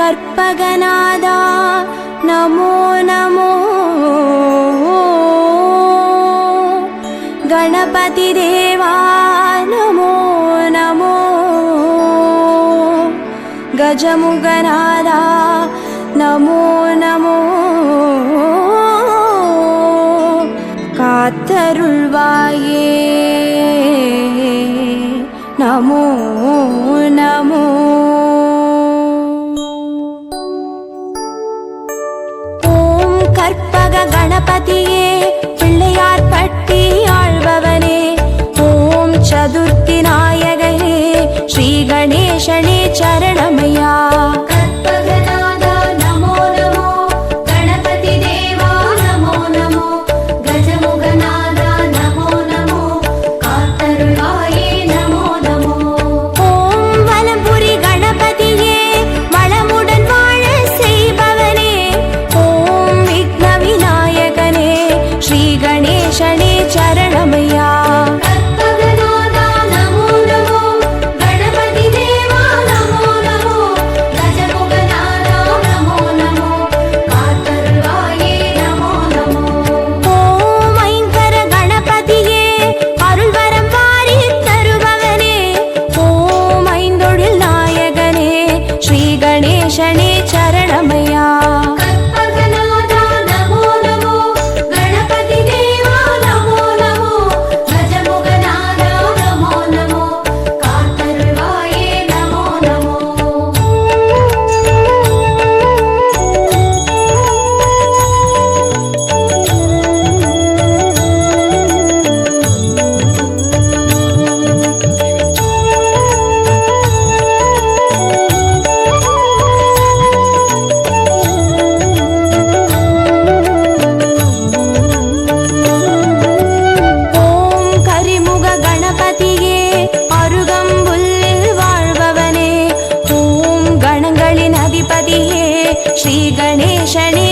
கற்பகநாதா நமோ நமோ, गणपति देवा नमो नमो, गजमुगनादा नमो नमो, कात्तरुள்வாயே नमो नमो। ஓம் கற்பக கணபதியே பிள்ளையார் பட்டி ஆழ்பவனே, ஓம் சதுர்த்தி நாயகனே ஸ்ரீ கணேசனே சரணமையா। கற்பகநாதா நமோ நமோ, கணபதி தேவா நமோ நமோ, கஜமுகநாதா நமோ நமோ, காத்தருள்வாயே நமோ நமோ। ஓம் வலம்புரி கணபதியே வளமுடன் வாழ செய்பவனே, ஓம் விக்ன விநாயகனே ஸ்ரீ கணேசனே சரணமையா। கற்பகநாதா நமோ நமோ, கணபதி தேவா நமோ நமோ, கஜமுகநாதா நமோ நமோ, காத்தருள்வாயே நமோ நமோ। ஓம் ஐங்கர கணபதியே அருள்வரம் வாரி தருபவனே, ஓம் ஐந்தொழில் நாயகனே ஸ்ரீ கணேசனே சரணமையா। கற்பகநாதா நமோ நமோ, கணபதி தேவா நமோ நமோ, கஜமுகநாதா நமோ நமோ, காத்தருள்வாயே நமோ நமோ। ஓம் கரிமுக கணபதியே அருகம்புல்லில் வாழ்பவனே, ஓம் கணங்களின் அதிபதியே ஸ்ரீ கணேசனே